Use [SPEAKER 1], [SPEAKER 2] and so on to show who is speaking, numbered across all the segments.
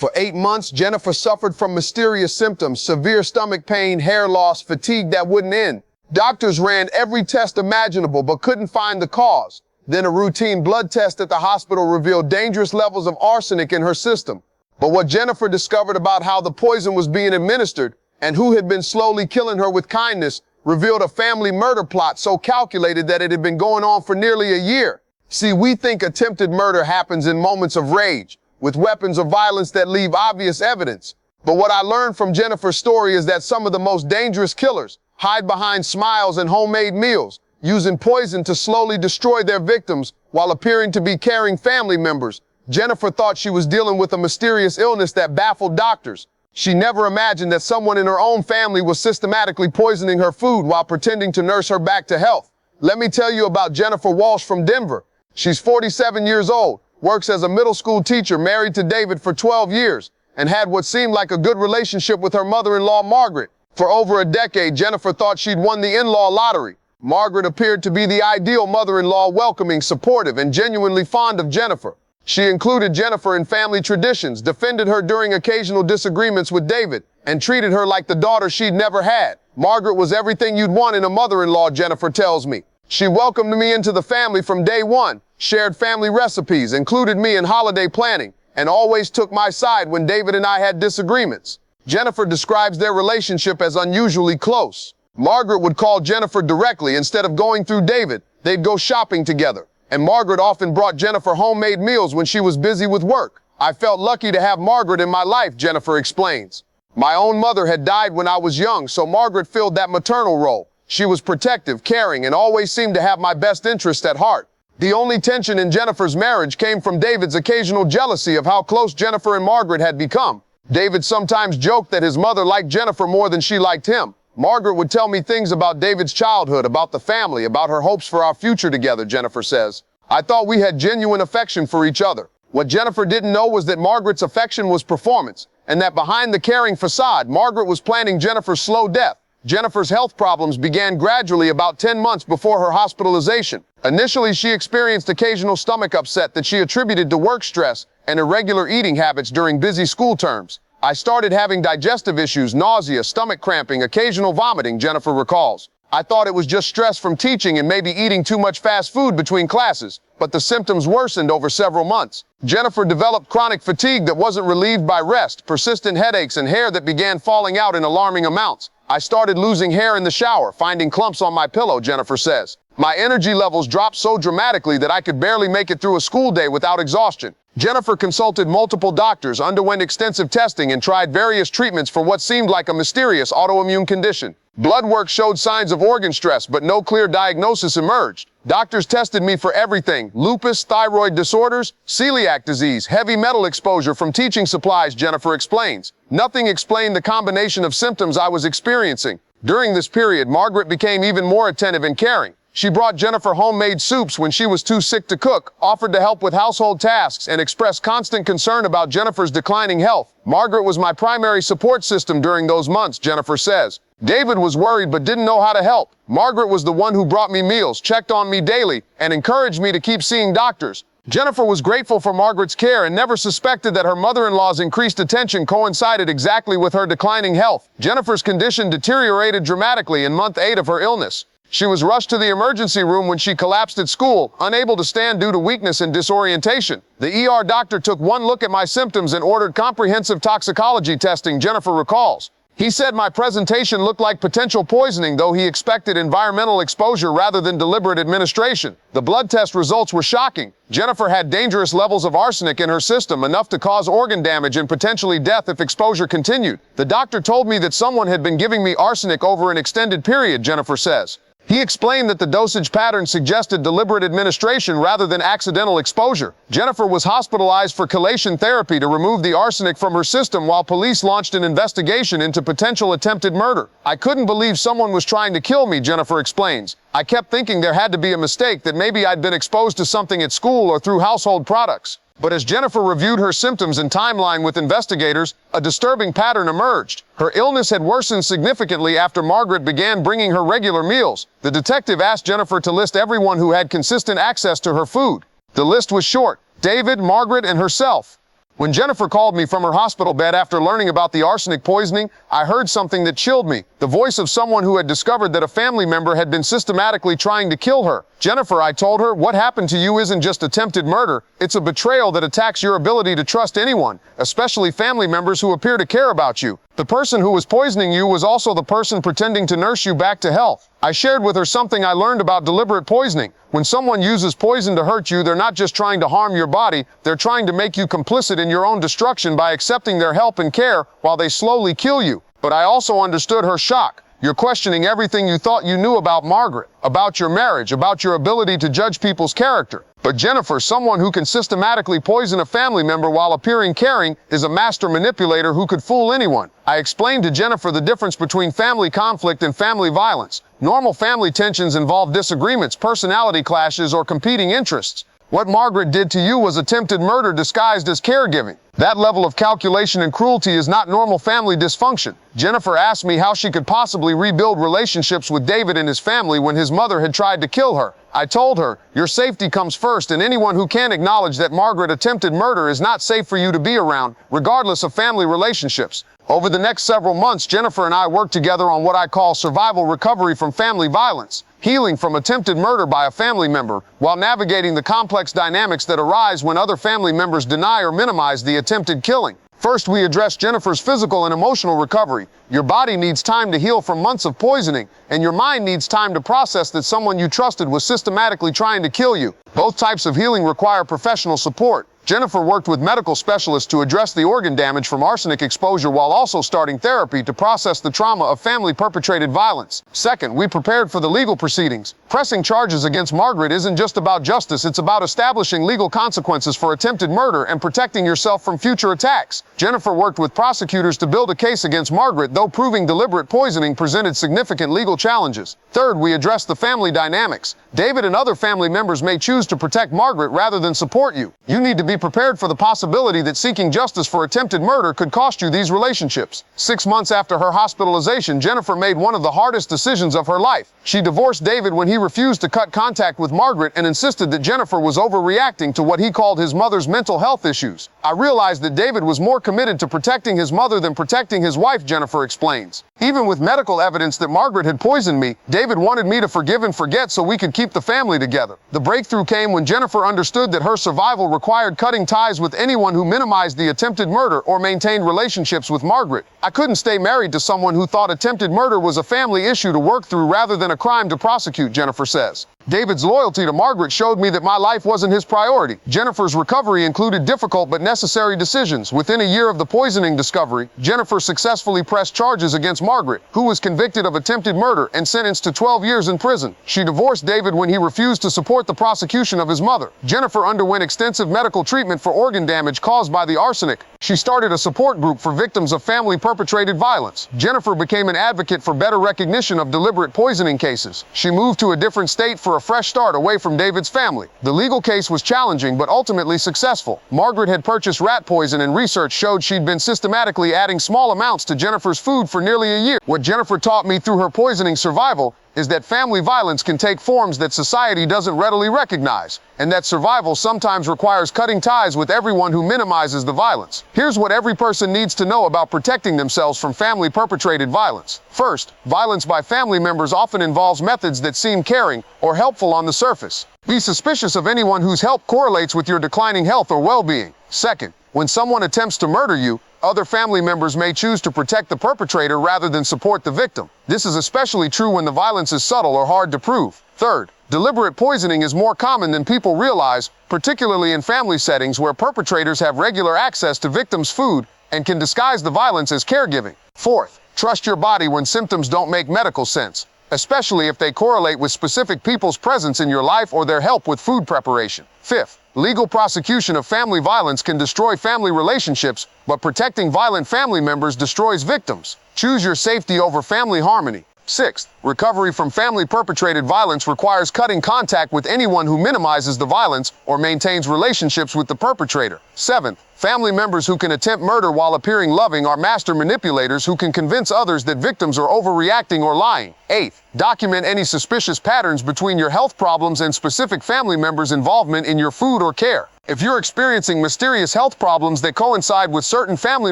[SPEAKER 1] For 8 months, Jennifer suffered from mysterious symptoms, severe stomach pain, hair loss, fatigue that wouldn't end. Doctors ran every test imaginable but couldn't find the cause. Then a routine blood test at the hospital revealed dangerous levels of arsenic in her system. But what Jennifer discovered about how the poison was being administered and who had been slowly killing her with kindness revealed a family murder plot so calculated that it had been going on for nearly a year. See, we think attempted murder happens in moments of rage, with weapons or violence that leave obvious evidence. But what I learned from Jennifer's story is that some of the most dangerous killers hide behind smiles and homemade meals, using poison to slowly destroy their victims while appearing to be caring family members. Jennifer thought she was dealing with a mysterious illness that baffled doctors. She never imagined that someone in her own family was systematically poisoning her food while pretending to nurse her back to health. Let me tell you about Jennifer Walsh from Denver. She's 47 years old, works as a middle school teacher, married to David for 12 years, and had what seemed like a good relationship with her mother-in-law, Margaret. For over a decade, Jennifer thought she'd won the in-law lottery. Margaret appeared to be the ideal mother-in-law, welcoming, supportive, and genuinely fond of Jennifer. She included Jennifer in family traditions, defended her during occasional disagreements with David, and treated her like the daughter she'd never had. Margaret was everything you'd want in a mother-in-law, Jennifer tells me. She welcomed me into the family from day one, shared family recipes, included me in holiday planning, and always took my side when David and I had disagreements. Jennifer describes their relationship as unusually close. Margaret would call Jennifer directly instead of going through David. They'd go shopping together, and Margaret often brought Jennifer homemade meals when she was busy with work. I felt lucky to have Margaret in my life, Jennifer explains. My own mother had died when I was young, so Margaret filled that maternal role. She was protective, caring, and always seemed to have my best interest at heart. The only tension in Jennifer's marriage came from David's occasional jealousy of how close Jennifer and Margaret had become. David sometimes joked that his mother liked Jennifer more than she liked him. Margaret would tell me things about David's childhood, about the family, about her hopes for our future together, Jennifer says. I thought we had genuine affection for each other. What Jennifer didn't know was that Margaret's affection was performance, and that behind the caring facade, Margaret was planning Jennifer's slow death. Jennifer's health problems began gradually about 10 months before her hospitalization. Initially, she experienced occasional stomach upset that she attributed to work stress and irregular eating habits during busy school terms. I started having digestive issues, nausea, stomach cramping, occasional vomiting, Jennifer recalls. I thought it was just stress from teaching and maybe eating too much fast food between classes, but the symptoms worsened over several months. Jennifer developed chronic fatigue that wasn't relieved by rest, persistent headaches, and hair that began falling out in alarming amounts. I started losing hair in the shower, finding clumps on my pillow, Jennifer says. My energy levels dropped so dramatically that I could barely make it through a school day without exhaustion. Jennifer consulted multiple doctors, underwent extensive testing, and tried various treatments for what seemed like a mysterious autoimmune condition. Blood work showed signs of organ stress, but no clear diagnosis emerged. Doctors tested me for everything: lupus, thyroid disorders, celiac disease, heavy metal exposure from teaching supplies, Jennifer explains. Nothing explained the combination of symptoms I was experiencing. During this period, Margaret became even more attentive and caring. She brought Jennifer homemade soups when she was too sick to cook, offered to help with household tasks, and expressed constant concern about Jennifer's declining health. Margaret was my primary support system during those months, Jennifer says. David was worried but didn't know how to help. Margaret was the one who brought me meals, checked on me daily, and encouraged me to keep seeing doctors. Jennifer was grateful for Margaret's care and never suspected that her mother-in-law's increased attention coincided exactly with her declining health. Jennifer's condition deteriorated dramatically in month 8 of her illness. She was rushed to the emergency room when she collapsed at school, unable to stand due to weakness and disorientation. The ER doctor took one look at my symptoms and ordered comprehensive toxicology testing, Jennifer recalls. He said my presentation looked like potential poisoning, though he expected environmental exposure rather than deliberate administration. The blood test results were shocking. Jennifer had dangerous levels of arsenic in her system, enough to cause organ damage and potentially death if exposure continued. The doctor told me that someone had been giving me arsenic over an extended period, Jennifer says. He explained that the dosage pattern suggested deliberate administration rather than accidental exposure. Jennifer was hospitalized for chelation therapy to remove the arsenic from her system while police launched an investigation into potential attempted murder. I couldn't believe someone was trying to kill me, Jennifer explains. I kept thinking there had to be a mistake, that maybe I'd been exposed to something at school or through household products. But as Jennifer reviewed her symptoms and timeline with investigators, a disturbing pattern emerged. Her illness had worsened significantly after Margaret began bringing her regular meals. The detective asked Jennifer to list everyone who had consistent access to her food. The list was short: David, Margaret, and herself. When Jennifer called me from her hospital bed after learning about the arsenic poisoning, I heard something that chilled me. The voice of someone who had discovered that a family member had been systematically trying to kill her. Jennifer, I told her, what happened to you isn't just attempted murder. It's a betrayal that attacks your ability to trust anyone, especially family members who appear to care about you. The person who was poisoning you was also the person pretending to nurse you back to health. I shared with her something I learned about deliberate poisoning. When someone uses poison to hurt you, they're not just trying to harm your body, they're trying to make you complicit in your own destruction by accepting their help and care while they slowly kill you. But I also understood her shock. You're questioning everything you thought you knew about Margaret, about your marriage, about your ability to judge people's character. But Jennifer, someone who can systematically poison a family member while appearing caring, is a master manipulator who could fool anyone. I explained to Jennifer the difference between family conflict and family violence. Normal family tensions involve disagreements, personality clashes, or competing interests. What Margaret did to you was attempted murder disguised as caregiving. That level of calculation and cruelty is not normal family dysfunction. Jennifer asked me how she could possibly rebuild relationships with David and his family when his mother had tried to kill her. I told her, your safety comes first, and anyone who can't acknowledge that Margaret attempted murder is not safe for you to be around, regardless of family relationships. Over the next several months, Jennifer and I worked together on what I call survival recovery from family violence, healing from attempted murder by a family member, while navigating the complex dynamics that arise when other family members deny or minimize the attempted killing. First, we address Jennifer's physical and emotional recovery. Your body needs time to heal from months of poisoning, and your mind needs time to process that someone you trusted was systematically trying to kill you. Both types of healing require professional support. Jennifer worked with medical specialists to address the organ damage from arsenic exposure while also starting therapy to process the trauma of family-perpetrated violence. Second, we prepared for the legal proceedings. Pressing charges against Margaret isn't just about justice, it's about establishing legal consequences for attempted murder and protecting yourself from future attacks. Jennifer worked with prosecutors to build a case against Margaret, though proving deliberate poisoning presented significant legal challenges. Third, we addressed the family dynamics. David and other family members may choose to protect Margaret rather than support you. You need to be prepared for the possibility that seeking justice for attempted murder could cost you these relationships. 6 months after her hospitalization, Jennifer made one of the hardest decisions of her life. She divorced David when he refused to cut contact with Margaret and insisted that Jennifer was overreacting to what he called his mother's mental health issues. I realized that David was more committed to protecting his mother than protecting his wife, Jennifer explains. Even with medical evidence that Margaret had poisoned me, David wanted me to forgive and forget so we could keep the family together. The breakthrough came when Jennifer understood that her survival required cutting ties with anyone who minimized the attempted murder or maintained relationships with Margaret. I couldn't stay married to someone who thought attempted murder was a family issue to work through rather than a crime to prosecute, Jennifer says. David's loyalty to Margaret showed me that my life wasn't his priority. Jennifer's recovery included difficult but necessary decisions. Within a year of the poisoning discovery, Jennifer successfully pressed charges against Margaret, who was convicted of attempted murder and sentenced to 12 years in prison. She divorced David when he refused to support the prosecution of his mother. Jennifer underwent extensive medical treatment for organ damage caused by the arsenic. She started a support group for victims of family-perpetrated violence. Jennifer became an advocate for better recognition of deliberate poisoning cases. She moved to a different state for a fresh start away from David's family. The legal case was challenging but ultimately successful. Margaret had purchased rat poison and research showed she'd been systematically adding small amounts to Jennifer's food for nearly a year. What Jennifer taught me through her poisoning survival is that family violence can take forms that society doesn't readily recognize, and that survival sometimes requires cutting ties with everyone who minimizes the violence. Here's what every person needs to know about protecting themselves from family-perpetrated violence. First, violence by family members often involves methods that seem caring or helpful on the surface. Be suspicious of anyone whose help correlates with your declining health or well-being. Second, when someone attempts to murder you, other family members may choose to protect the perpetrator rather than support the victim. This is especially true when the violence is subtle or hard to prove. Third, deliberate poisoning is more common than people realize, particularly in family settings where perpetrators have regular access to victims' food and can disguise the violence as caregiving. Fourth, trust your body when symptoms don't make medical sense, especially if they correlate with specific people's presence in your life or their help with food preparation. Fifth, legal prosecution of family violence can destroy family relationships, but protecting violent family members destroys victims. Choose your safety over family harmony. Sixth, recovery from family-perpetrated violence requires cutting contact with anyone who minimizes the violence or maintains relationships with the perpetrator. Seventh, family members who can attempt murder while appearing loving are master manipulators who can convince others that victims are overreacting or lying. Eighth, document any suspicious patterns between your health problems and specific family members' involvement in your food or care. If you're experiencing mysterious health problems that coincide with certain family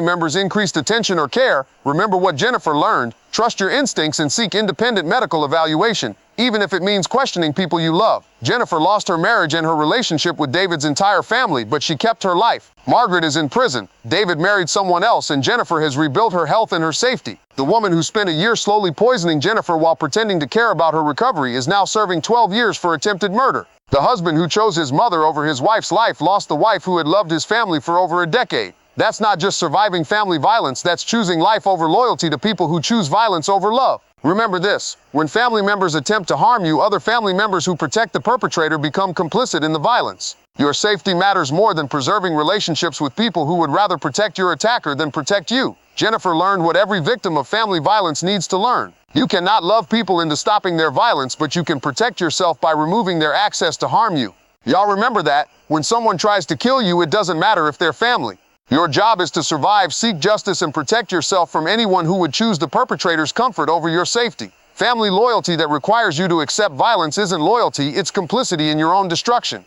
[SPEAKER 1] members' increased attention or care, remember what Jennifer learned. Trust your instincts and seek independent medical evaluation, even if it means questioning people you love. Jennifer lost her marriage and her relationship with David's entire family, but she kept her life. Margaret is in prison. David married someone else, and Jennifer has rebuilt her health and her safety. The woman who spent a year slowly poisoning Jennifer while pretending to care about her recovery is now serving 12 years for attempted murder. The husband who chose his mother over his wife's life lost the wife who had loved his family for over a decade. That's not just surviving family violence, that's choosing life over loyalty to people who choose violence over love. Remember this, when family members attempt to harm you, other family members who protect the perpetrator become complicit in the violence. Your safety matters more than preserving relationships with people who would rather protect your attacker than protect you. Jennifer learned what every victim of family violence needs to learn. You cannot love people into stopping their violence, but you can protect yourself by removing their access to harm you. Y'all remember that, when someone tries to kill you, it doesn't matter if they're family. Your job is to survive, seek justice, and protect yourself from anyone who would choose the perpetrator's comfort over your safety. Family loyalty that requires you to accept violence isn't loyalty, it's complicity in your own destruction.